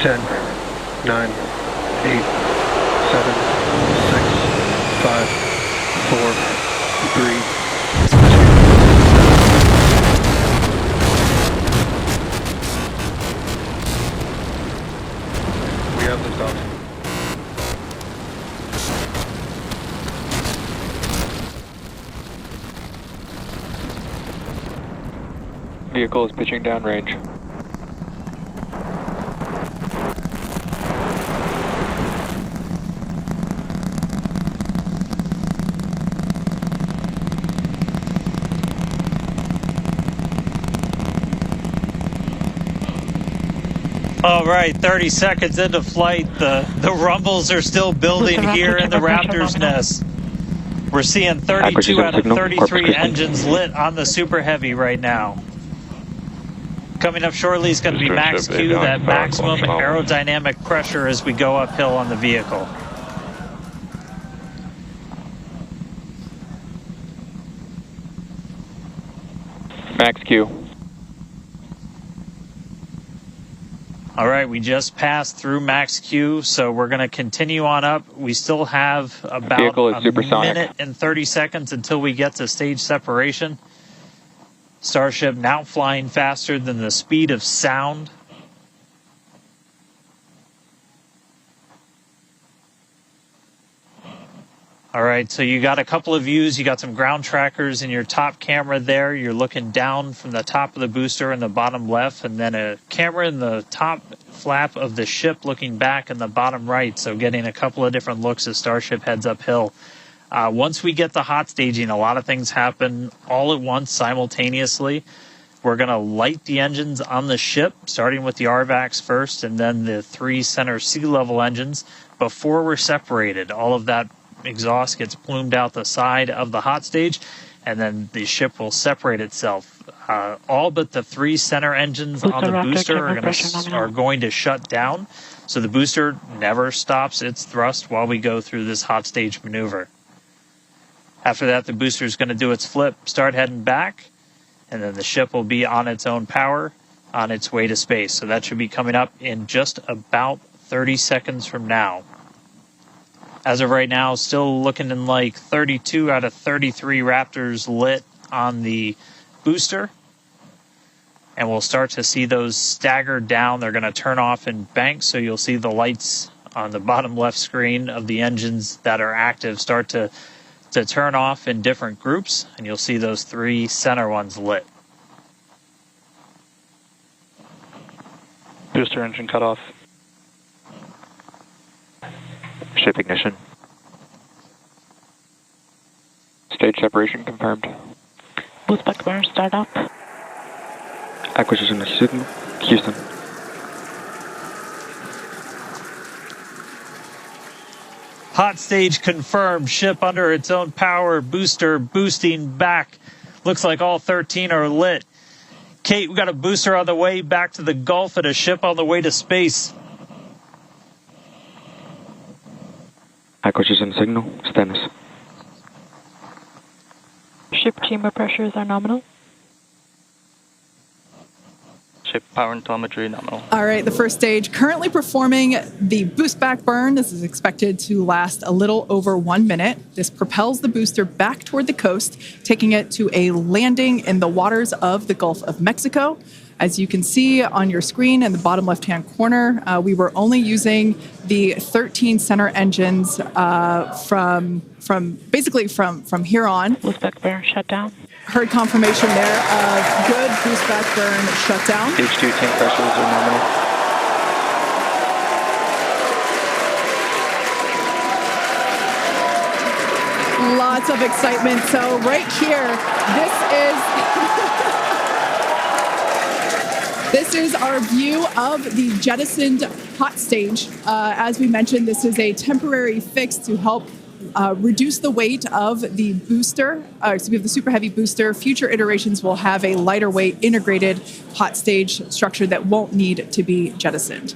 10, 9, 8, 7, 6, 5, 4, 3, 2. We have liftoff. Vehicle is pitching downrange. All right, 30 seconds into flight. The rumbles are still building here in the Raptor's nest. We're seeing 32 out of 33 engines lit on the Super Heavy right now. Coming up shortly is going to be max Q, that maximum aerodynamic pressure as we go uphill on the vehicle. Max Q. All right, we just passed through max Q, so we're going to continue on up. We still have about a minute and 30 seconds until we get to stage separation. Starship now flying faster than the speed of sound. All right, so you got a couple of views. You got some ground trackers in your top camera there. You're looking down from the top of the booster in the bottom left, and then a camera in the top flap of the ship looking back in the bottom right, so getting a couple of different looks as Starship heads uphill. Once we get to hot staging, a lot of things happen all at once simultaneously. We're going to light the engines on the ship, starting with the RVACs first, and then the 3 center sea level engines before we're separated. All of that exhaust gets plumed out the side of the hot stage, and then the ship will separate itself. All but the 3 center engines on the booster are going to shut down, so the booster never stops its thrust while we go through this hot stage maneuver. After that, the booster is going to do its flip, start heading back, and then the ship will be on its own power on its way to space. So that should be coming up in just about 30 seconds from now. As of right now, still looking in like 32 out of 33 Raptors lit on the booster. And we'll start to see those stagger down. They're going to turn off in banks, so you'll see the lights on the bottom left screen of the engines that are active start to turn off in different groups, and you'll see those 3 center ones lit. Booster engine cut off. Ship ignition. Stage separation confirmed. Boost back burn start up. Acquisition of signal. Houston. Hot stage confirmed. Ship under its own power. Booster boosting back. Looks like all 13 are lit. Kate, we got a booster on the way back to the Gulf and a ship on the way to space. Acquisition signal. Stennis. Ship chamber pressures are nominal. Ship power and telemetry nominal. All right, the first stage currently performing the boost back burn. This is expected to last a little over 1 minute. This propels the booster back toward the coast, taking it to a landing in the waters of the Gulf of Mexico. As you can see on your screen in the bottom left-hand corner, we were only using the 13 center engines from here on. Boost back burn shut down. Heard confirmation there of good boost back burn shutdown. Stage 2 tank pressures are nominal. Lots of excitement. So right here, this is our view of the jettisoned hot stage. As we mentioned, this is a temporary fix to help reduce the weight of the booster, the Super Heavy booster. Future iterations will have a lighter weight integrated hot stage structure that won't need to be jettisoned.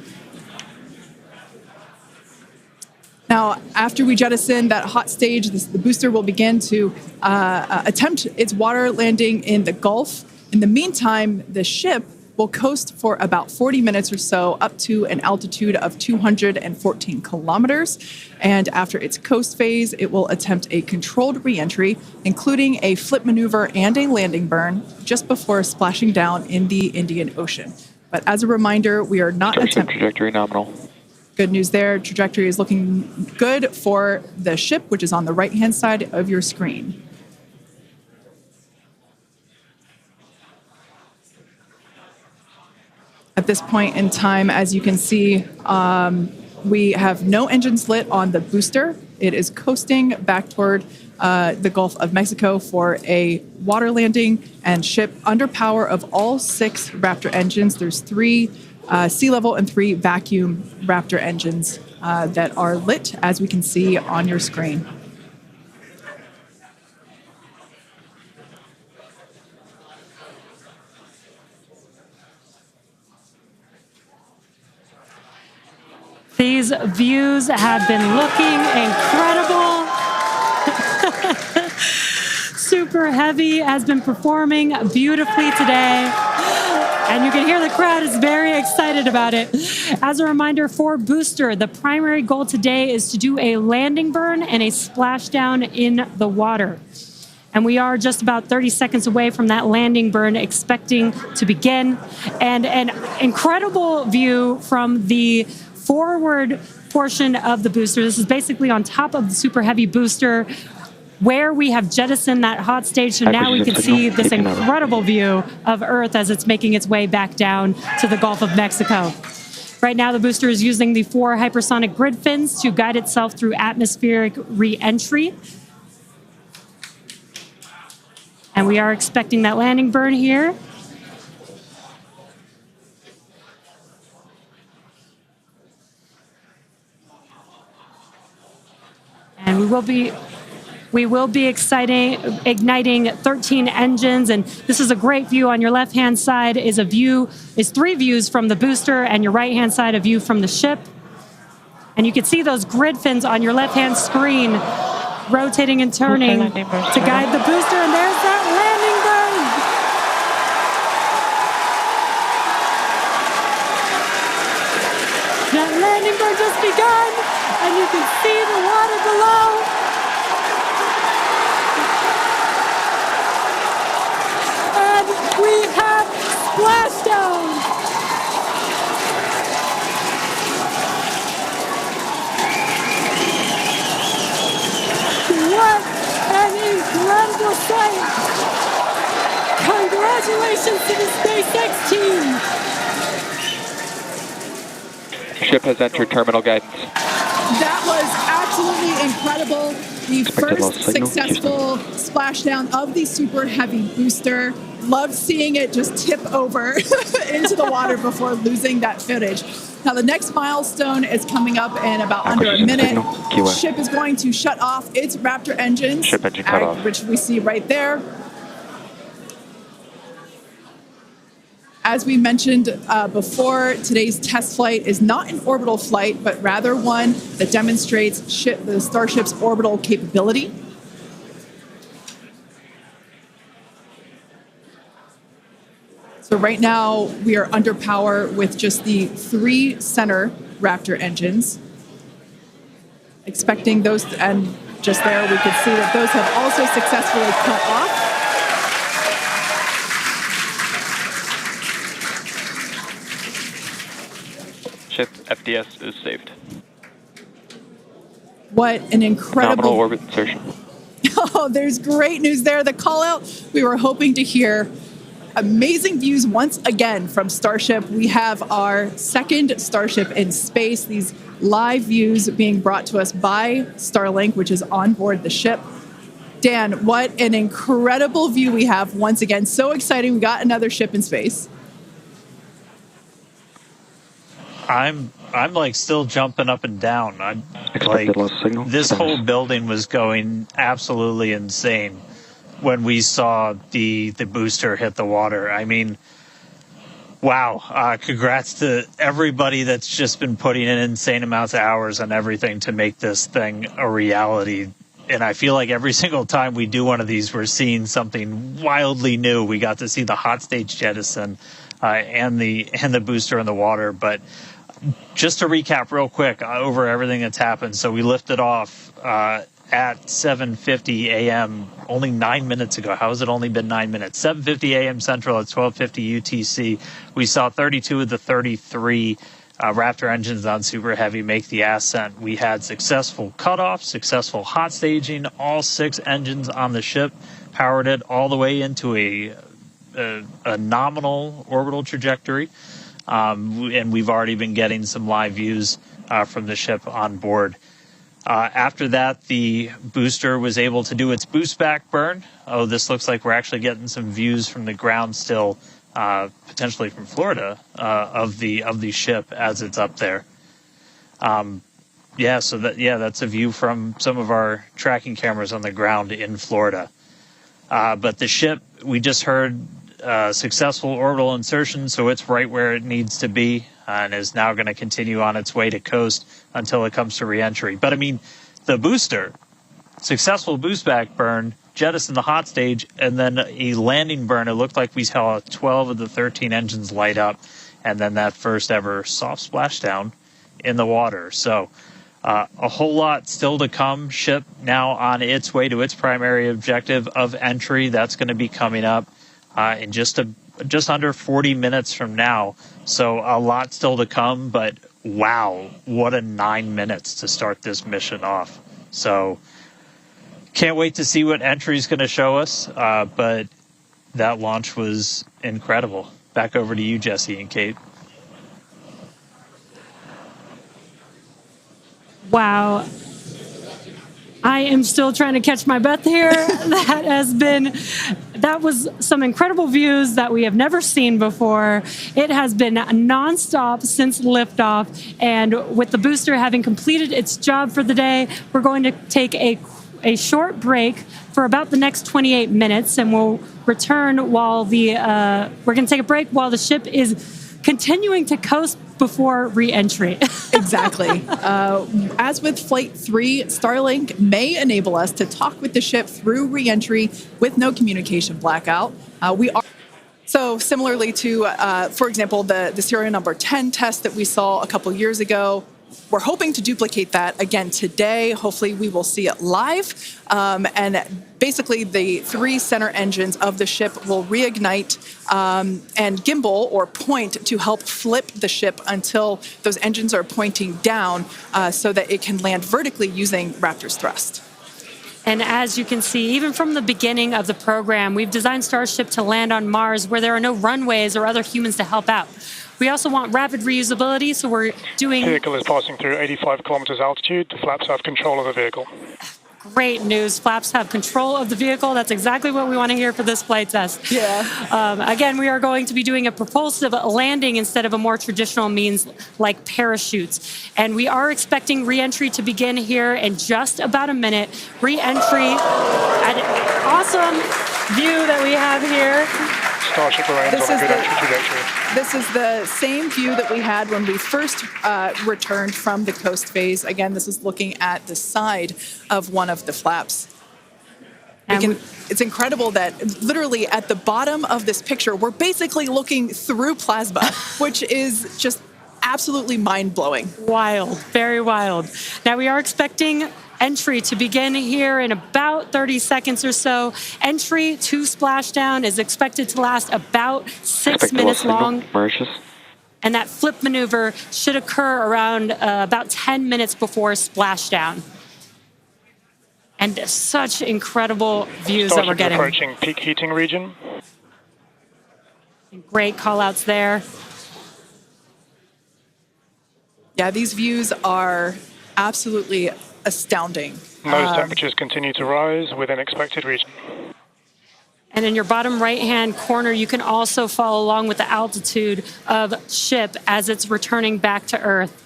Now, after we jettison that hot stage, the booster will begin to attempt its water landing in the Gulf. In the meantime, the ship will coast for about 40 minutes or so up to an altitude of 214 kilometers. And after its coast phase, it will attempt a controlled reentry, including a flip maneuver and a landing burn just before splashing down in the Indian Ocean. But as a reminder, we are not Starship attempting... trajectory nominal. Good news there. Trajectory is looking good for the ship, which is on the right-hand side of your screen. At this point in time, as you can see, we have no engines lit on the booster. It is coasting back toward the Gulf of Mexico for a water landing and ship under power of all 6 Raptor engines. There's 3 sea level and 3 vacuum Raptor engines that are lit, as we can see on your screen. These views have been looking incredible. Super Heavy has been performing beautifully today. And you can hear the crowd is very excited about it. As a reminder for Booster, the primary goal today is to do a landing burn and a splashdown in the water. And we are just about 30 seconds away from that landing burn expecting to begin. And an incredible view from the forward portion of the booster. This is basically on top of the Super Heavy booster where we have jettisoned that hot stage. So now we can see this incredible view of Earth as it's making its way back down to the Gulf of Mexico. Right now, the booster is using the 4 hypersonic grid fins to guide itself through atmospheric re-entry. And we are expecting that landing burn here. And we will be igniting 13 engines, and this is a great view. On your left-hand side is 3 views from the booster, and your right-hand side a view from the ship. And you can see those grid fins on your left-hand screen rotating and turning to guide the booster, and there's that landing burn. That landing burn just begun, and you can see the water below. And we have splashdown. What an incredible sight! Congratulations to the SpaceX team! Ship has entered terminal guidance. That was absolutely incredible. The first successful splashdown of the Super Heavy booster. Loved seeing it just tip over into the water before losing that footage. Now, the next milestone is coming up in about under a minute. The ship is going to shut off its Raptor engines, Ship engine cut off. which we see right there. As we mentioned before, today's test flight is not an orbital flight, but rather one that demonstrates the Starship's orbital capability. So right now, we are under power with just the 3 center Raptor engines. Expecting those, and just there we could see that those have also successfully cut off. Ship FDS is saved. What an incredible... Nominal orbit insertion. Oh, there's great news there. The call out we were hoping to hear. Amazing views once again from Starship. We have our second Starship in space. These live views being brought to us by Starlink, which is on board the ship. Dan, what an incredible view we have once again. So exciting. We got another ship in space. I'm like still jumping up and down. I'm Expected like, loss signal. this whole building was going absolutely insane when we saw the booster hit the water. I mean, wow. Congrats to everybody that's just been putting in insane amounts of hours on everything to make this thing a reality. And I feel like every single time we do one of these, we're seeing something wildly new. We got to see the hot stage jettison. and the booster in the water. But just to recap real quick over everything that's happened. So we lifted off at 7:50 a.m. only 9 minutes ago. How has it only been 9 minutes? 7:50 a.m. Central at 12:50 UTC. We saw 32 of the 33 Raptor engines on Super Heavy make the ascent. We had successful cutoff, successful hot staging, all 6 engines on the ship, powered it all the way into a nominal orbital trajectory. And we've already been getting some live views from the ship on board. After that, the booster was able to do its boost back burn. Oh, this looks like we're actually getting some views from the ground still, potentially from Florida, of the ship as it's up there. That's a view from some of our tracking cameras on the ground in Florida. But the ship, we just heard successful orbital insertion, so it's right where it needs to be and is now going to continue on its way to coast until it comes to reentry. But I mean, the booster, successful boost back burn, jettison the hot stage, and then a landing burn. It looked like we saw 12 of the 13 engines light up, and then that first ever soft splashdown in the water. So a whole lot still to come. Ship now on its way to its primary objective of entry. That's going to be coming up in just under 40 minutes from now. So a lot still to come, but wow, what a 9 minutes to start this mission off. So can't wait to see what entry is going to show us, but that launch was incredible. Back over to you, Jesse and Kate. Wow. I am still trying to catch my breath here. That was some incredible views that we have never seen before. It has been nonstop since liftoff. And with the booster having completed its job for the day, we're going to take a short break for about the next 28 minutes. And we'll return while we're going to take a break while the ship is continuing to coast before re-entry. Exactly. As with Flight 3, Starlink may enable us to talk with the ship through re-entry with no communication blackout. So similarly to, for example, the serial number 10 test that we saw a couple years ago, we're hoping to duplicate that again today. Hopefully we will see it live. And basically the 3 center engines of the ship will reignite and gimbal or point to help flip the ship until those engines are pointing down so that it can land vertically using Raptor's thrust. And as you can see, even from the beginning of the program, we've designed Starship to land on Mars where there are no runways or other humans to help out. We also want rapid reusability, so we're doing... The vehicle is passing through 85 kilometers altitude. The flaps have control of the vehicle. Great news. Flaps have control of the vehicle. That's exactly what we want to hear for this flight test. Yeah. Again, we are going to be doing a propulsive landing instead of a more traditional means like parachutes. And we are expecting re-entry to begin here in just about a minute. Re-entry, an awesome view that we have here. Starship remains on a good entry trajectory. This is the same view that we had when we first returned from the coast phase. Again, this is looking at the side of one of the flaps. It's incredible that literally at the bottom of this picture, we're basically looking through plasma, which is just absolutely mind-blowing. Wild, very wild. Now we are expecting entry to begin here in about 30 seconds or so. Entry to splashdown is expected to last about 6 minutes long. And that flip maneuver should occur around about 10 minutes before splashdown. And such incredible views that we're getting. Approaching peak heating region. Great call-outs there. Yeah, these views are absolutely astounding. Nose temperatures continue to rise within expected region. And in your bottom right-hand corner, you can also follow along with the altitude of ship as it's returning back to Earth.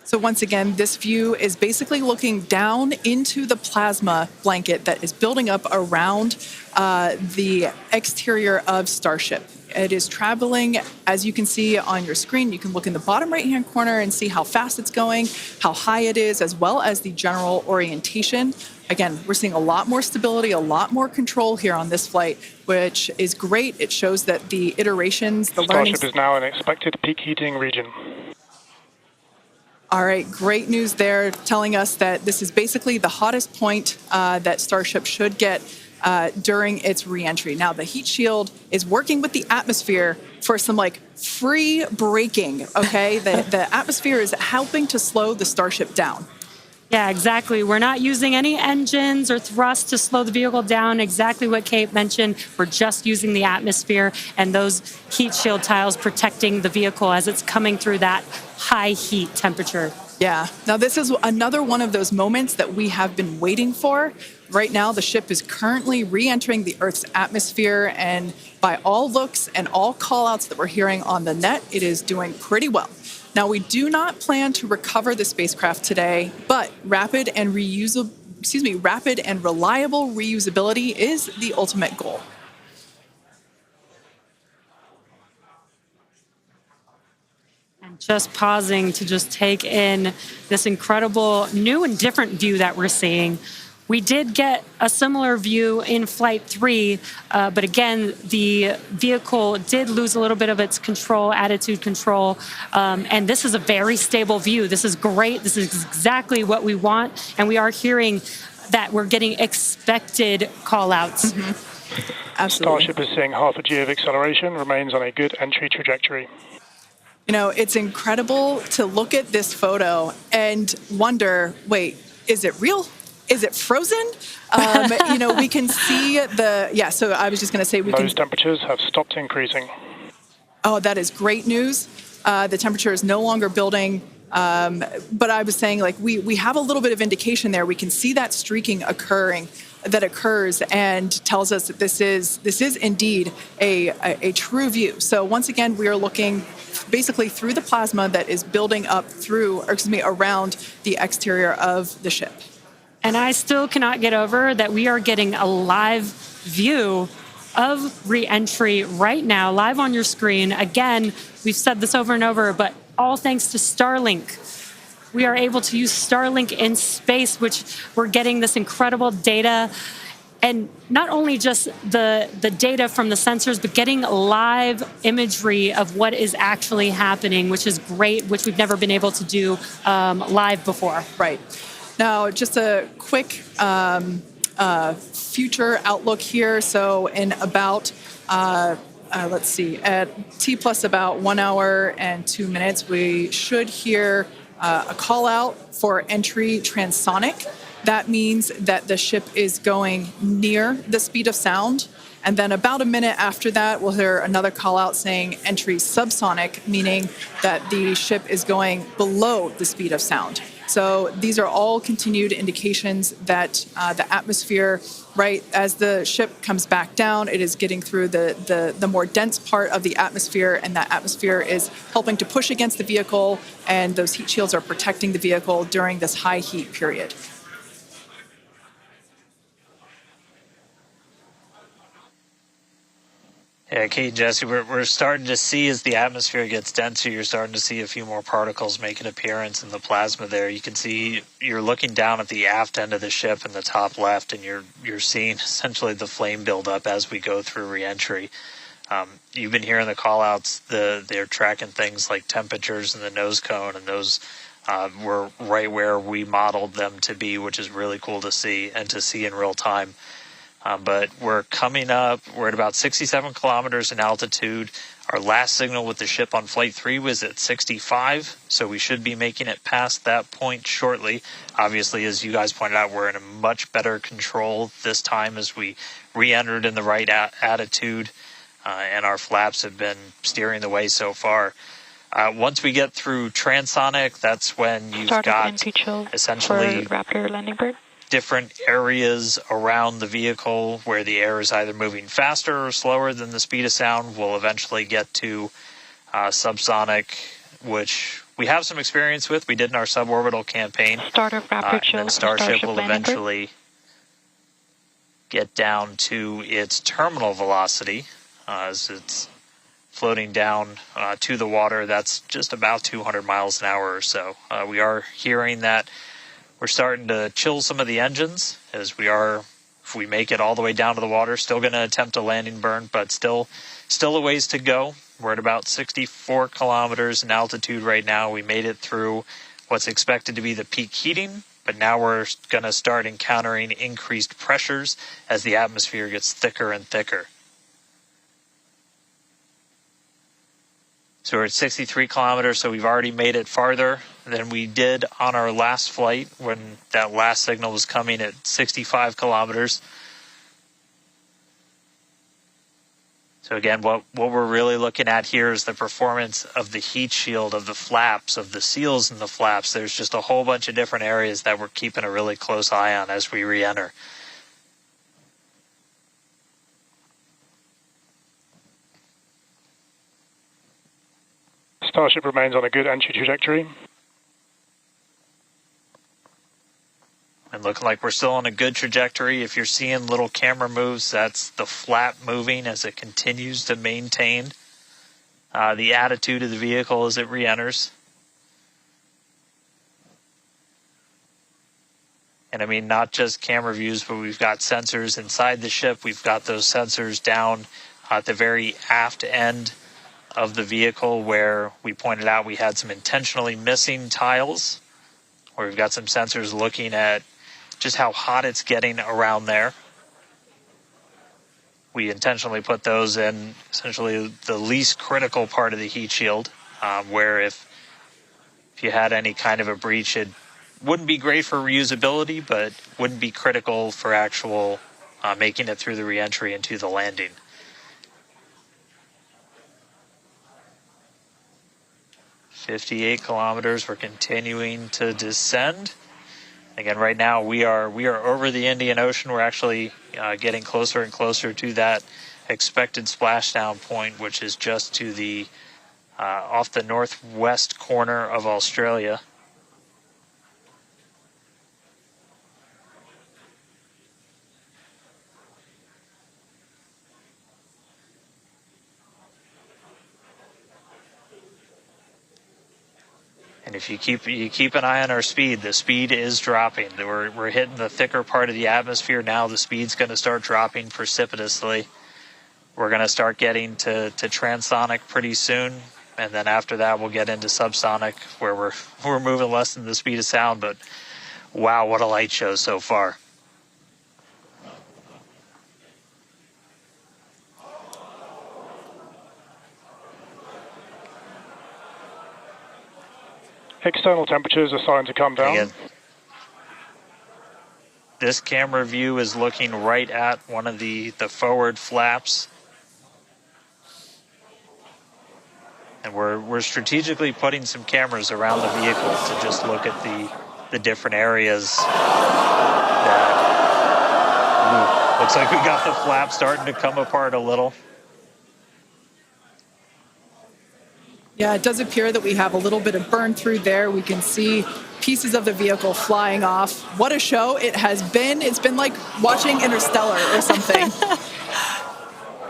So once again, this view is basically looking down into the plasma blanket that is building up around the exterior of Starship. It is traveling, as you can see on your screen. You can look in the bottom right-hand corner and see how fast it's going, how high it is, as well as the general orientation. Again, we're seeing a lot more stability, a lot more control here on this flight, which is great. It shows that the iterations, the learning... Starship is now in expected peak heating region. All right, great news there, telling us that this is basically the hottest point that Starship should get during its reentry. Now, the heat shield is working with the atmosphere for some free braking, okay? The atmosphere is helping to slow the Starship down. Yeah, exactly. We're not using any engines or thrust to slow the vehicle down. Exactly what Kate mentioned. We're just using the atmosphere and those heat shield tiles protecting the vehicle as it's coming through that high heat temperature. Yeah. Now, this is another one of those moments that we have been waiting for. Right now, the ship is currently re-entering the Earth's atmosphere, and by all looks and all call-outs that we're hearing on the net, it is doing pretty well. Now, we do not plan to recover the spacecraft today, but rapid and reliable reusability is the ultimate goal. And just pausing to just take in this incredible new and different view that we're seeing. We did get a similar view in Flight 3, but again, the vehicle did lose a little bit of its control, attitude control, and this is a very stable view. This is great. This is exactly what we want, and we are hearing that we're getting expected call-outs. Mm-hmm. Absolutely. Starship is seeing half a G of acceleration, remains on a good entry trajectory. You know, it's incredible to look at this photo and wonder, wait, is it real? Is it frozen? We can see so I was just going to say Those temperatures have stopped increasing. Oh, that is great news. The temperature is no longer building. But I was saying, we have a little bit of indication there. We can see that streaking that occurs and tells us that this is indeed a true view. So once again, we are looking basically through the plasma that is building up around the exterior of the ship. And I still cannot get over that we are getting a live view of re-entry right now, live on your screen. Again, we've said this over and over, but all thanks to Starlink. We are able to use Starlink in space, which we're getting this incredible data. And not only just the data from the sensors, but getting live imagery of what is actually happening, which is great, which we've never been able to do live before. Right. Now, just a quick future outlook here. So in about, at T plus about 1 hour and 2 minutes, we should hear a call out for entry transonic. That means that the ship is going near the speed of sound. And then about a minute after that, we'll hear another call out saying entry subsonic, meaning that the ship is going below the speed of sound. So these are all continued indications that the atmosphere, right, as the ship comes back down, it is getting through the more dense part of the atmosphere, and that atmosphere is helping to push against the vehicle, and those heat shields are protecting the vehicle during this high heat period. Yeah, Kate and Jesse, we're starting to see as the atmosphere gets denser, you're starting to see a few more particles make an appearance in the plasma there. You can see you're looking down at the aft end of the ship in the top left, and you're seeing essentially the flame build up as we go through reentry. You've been hearing the call-outs. They're tracking things like temperatures in the nose cone, and those were right where we modeled them to be, which is really cool to see and to see in real time. But we're coming up. We're at about 67 kilometers in altitude. Our last signal with the ship on Flight 3 was at 65, so we should be making it past that point shortly. Obviously, as you guys pointed out, we're in a much better control this time as we re-entered in the right attitude, and our flaps have been steering the way so far. Once we get through transonic, that's when you've got essentially Raptor landing bird. Different areas around the vehicle where the air is either moving faster or slower than the speed of sound. We'll eventually get to subsonic, which we have some experience with. We did in our suborbital campaign. Start of rapid And chill. then Starship will Landing grid. eventually get down to its terminal velocity as it's floating down to the water. That's just about 200 miles an hour or so. We are hearing that we're starting to chill some of the engines as we are, if we make it all the way down to the water, still going to attempt a landing burn, but still a ways to go. We're at about 64 kilometers in altitude right now. We made it through what's expected to be the peak heating, but now we're going to start encountering increased pressures as the atmosphere gets thicker and thicker. So we're at 63 kilometers, so we've already made it farther than we did on our last flight when that last signal was coming at 65 kilometers. So again, what we're really looking at here is the performance of the heat shield, of the flaps, of the seals in the flaps. There's just a whole bunch of different areas that we're keeping a really close eye on as we re-enter. Starship remains on a good entry trajectory. And looking like we're still on a good trajectory. If you're seeing little camera moves, that's the flap moving as it continues to maintain the attitude of the vehicle as it re-enters. And I mean, not just camera views, but we've got sensors inside the ship. We've got those sensors down at the very aft end of the vehicle where we pointed out we had some intentionally missing tiles, where we've got some sensors looking at just how hot it's getting around there. We intentionally put those in essentially the least critical part of the heat shield, where if you had any kind of a breach, it wouldn't be great for reusability, but wouldn't be critical for actual making it through the reentry into the landing. "58 kilometers, we're continuing to descend. Again, right now we are over the Indian Ocean. We're actually getting closer and closer to that expected splashdown point, which is just to the off the northwest corner of Australia. And if you keep an eye on our speed, the speed is dropping. We're hitting the thicker part of the atmosphere now. The speed's going to start dropping precipitously. We're going to start getting to transonic pretty soon, and then after that we'll get into subsonic, where we're moving less than the speed of sound. But wow, what a light show so far! External temperatures are starting to come down. Again, this camera view is looking right at one of the forward flaps. And we're strategically putting some cameras around the vehicle to just look at the different areas that looks like we got the flap starting to come apart a little. Yeah, it does appear that we have a little bit of burn through there. We can see pieces of the vehicle flying off. What a show it has been. It's been like watching Interstellar or something.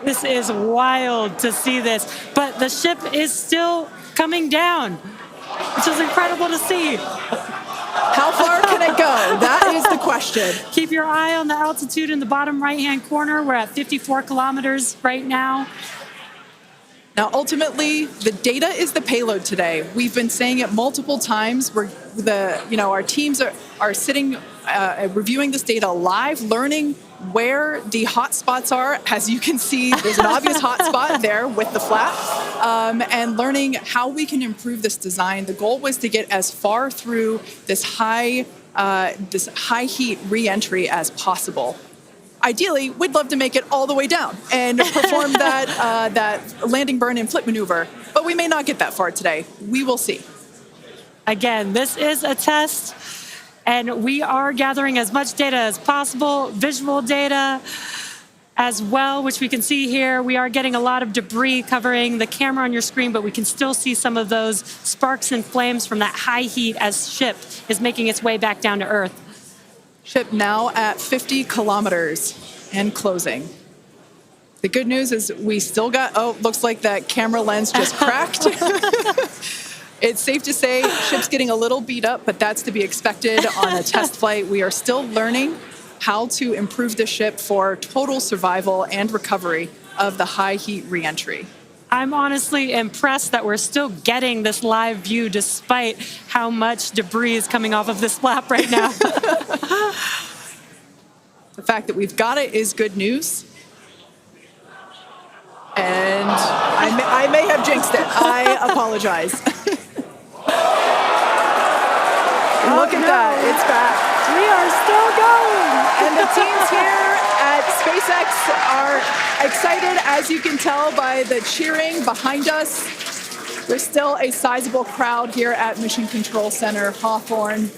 This is wild to see this, but the ship is still coming down, which is incredible to see. How far can it go? That is the question. Keep your eye on the altitude in the bottom right-hand corner. We're at 54 kilometers right now. Now, ultimately, the data is the payload today. We've been saying it multiple times. Our teams are sitting, reviewing this data live, learning where the hot spots are. As you can see, there's an obvious hot spot there with the flap, and learning how we can improve this design. The goal was to get as far through this high heat re-entry as possible. Ideally, we'd love to make it all the way down and perform that landing burn and flip maneuver, but we may not get that far today. We will see. Again, this is a test, and we are gathering as much data as possible, visual data, as well, which we can see here. We are getting a lot of debris covering the camera on your screen, but we can still see some of those sparks and flames from that high heat as ship is making its way back down to Earth. Ship now at 50 kilometers and closing. The good news is we still got, looks like that camera lens just cracked. It's safe to say ship's getting a little beat up, but that's to be expected on a test flight. We are still learning how to improve the ship for total survival and recovery of the high heat reentry. I'm honestly impressed that we're still getting this live view despite how much debris is coming off of this flap right now. The fact that we've got it is good news. And I may have jinxed it. I apologize. Look at that, it's back. We are still going. And the teams here at SpaceX are excited, as you can tell by the cheering behind us. There's still a sizable crowd here at Mission Control Center, Hawthorne.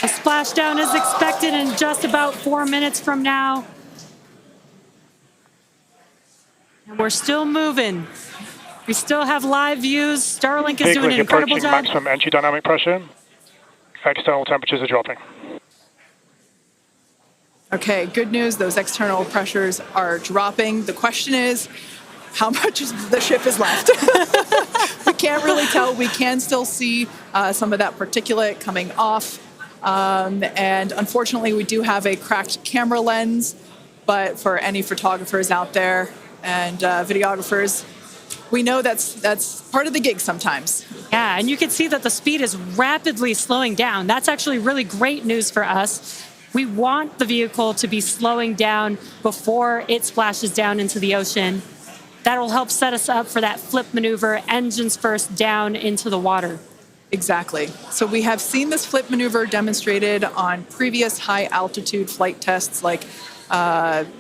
A splashdown is expected in just about 4 minutes from now. And we're still moving. We still have live views. Starlink is doing an incredible job. Maximum entry dynamic pressure. External temperatures are dropping. Okay, good news. Those external pressures are dropping. The question is, how much of the ship is left? We can't really tell. We can still see some of that particulate coming off. And unfortunately, we do have a cracked camera lens. But for any photographers out there and videographers, we know that's part of the gig sometimes. Yeah, and you can see that the speed is rapidly slowing down. That's actually really great news for us. We want the vehicle to be slowing down before it splashes down into the ocean. That'll help set us up for that flip maneuver, engines first down into the water. Exactly. So we have seen this flip maneuver demonstrated on previous high altitude flight tests like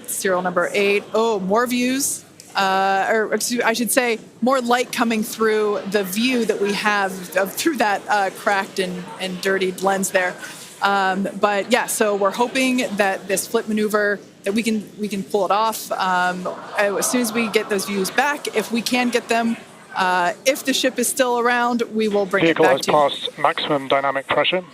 serial number 8. Oh, more views. Or I should say, more light coming through the view that we have through that cracked and dirtied lens there. But yeah, so we're hoping that this flip maneuver, that we can pull it off as soon as we get those views back. If we can get them, if the ship is still around, we will bring it back to you. Vehicle has passed maximum dynamic pressure.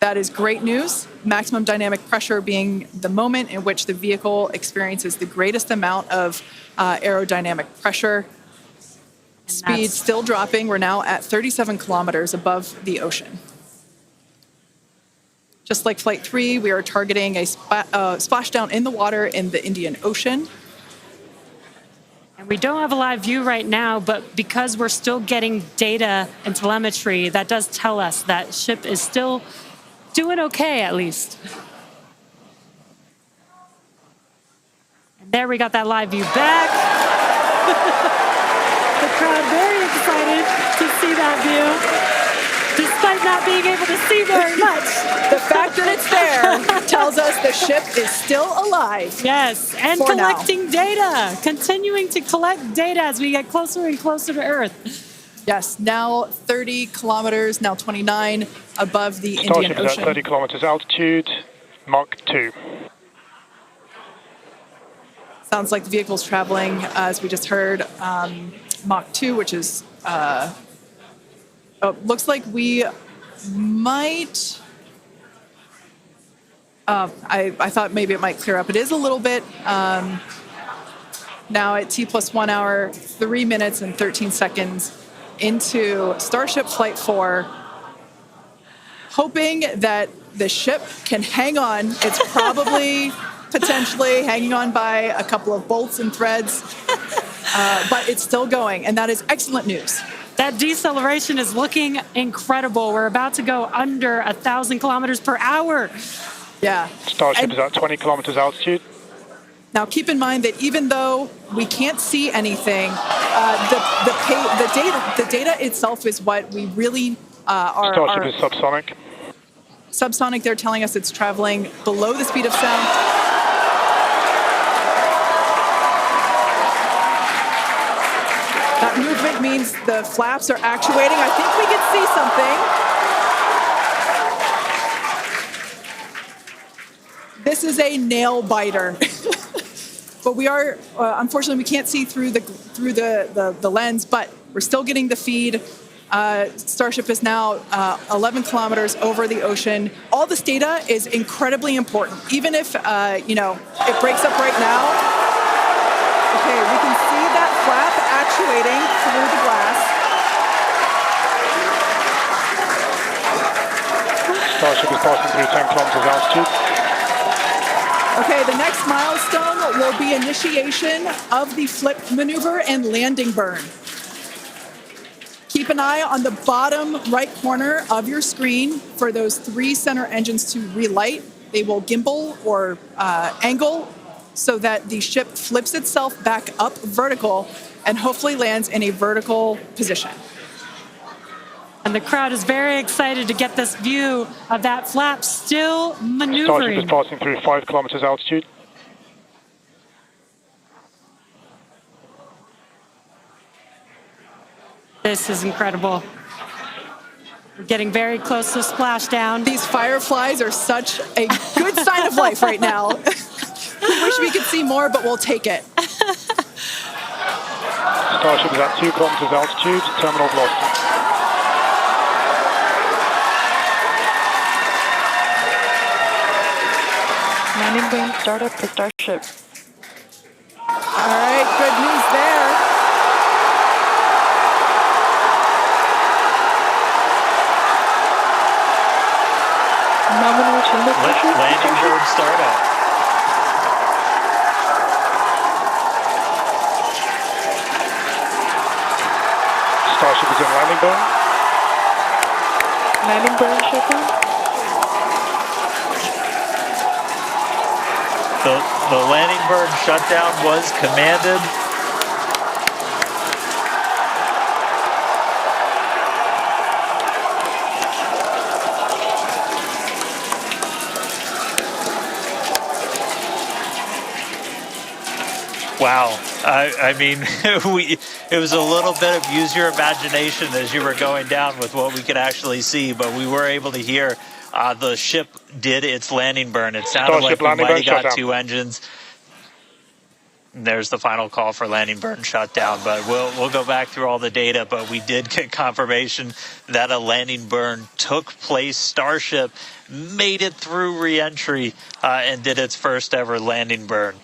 That is great news. Maximum dynamic pressure being the moment in which the vehicle experiences the greatest amount of aerodynamic pressure. Speed still dropping. We're now at 37 kilometers above the ocean. Just like Flight 3, we are targeting a splashdown in the water in the Indian Ocean. And we don't have a live view right now, but because we're still getting data and telemetry, that does tell us that ship is still doing okay, at least. And there we got that live view back. The crowd very excited to see that view, despite not being able to see very much. The fact that it's there tells us the ship is still alive. Yes, and collecting data, continuing to collect data as we get closer and closer to Earth. Yes, now 30 kilometers, now 29 above the Indian Starship is Ocean. at 30 kilometers altitude, Mach 2. Sounds like the vehicle's traveling, as we just heard, Mach 2, which is, looks like we might, I thought maybe it might clear up. It is a little bit, now at T plus 1 hour, 3 minutes and 13 seconds into Starship Flight 4, hoping that the ship can hang on. It's probably potentially hanging on by a couple of bolts and threads, but it's still going, and that is excellent news. That deceleration is looking incredible. We're about to go under 1,000 kilometers per hour. Yeah. Starship is at 20 kilometers altitude. Now, keep in mind that even though we can't see anything, the data itself is what we really are. Starship is subsonic. Subsonic, they're telling us it's traveling below the speed of sound. That movement means the flaps are actuating. I think we can see something. This is a nail biter. But we are, unfortunately, we can't see through the lens, but we're still getting the feed. Starship is now 11 kilometers over the ocean. All this data is incredibly important, even if, it breaks up right now. Okay, we can see that flap actuating through the glass. Starship is passing through 10 kilometers altitude. Okay, the next milestone will be initiation of the flip maneuver and landing burn. Keep an eye on the bottom right corner of your screen for those 3 center engines to relight. They will gimbal or angle so that the ship flips itself back up vertical and hopefully lands in a vertical position. And the crowd is very excited to get this view of that flap still maneuvering. Starship is passing through 5 kilometers altitude. This is incredible. We're getting very close to splashdown. These fireflies are such a good sign of life right now. We wish we could see more, but we'll take it. Starship is at 2 kilometers altitude, terminal velocity. Landing burn startup for Starship. All right, good news there. Nominal chamber pressure. Landing burn startup. Starship is in landing burn. Landing burn shutdown. The landing burn shutdown was commanded. Wow. I mean, it was a little bit of use your imagination as you were going down with what we could actually see, but we were able to hear the ship did its landing burn. It sounded Starship like we might have got shutdown. 2 engines. There's the final call for landing burn shutdown, but we'll go back through all the data, but we did get confirmation that a landing burn took place. Starship made it through reentry and did its first ever landing burn.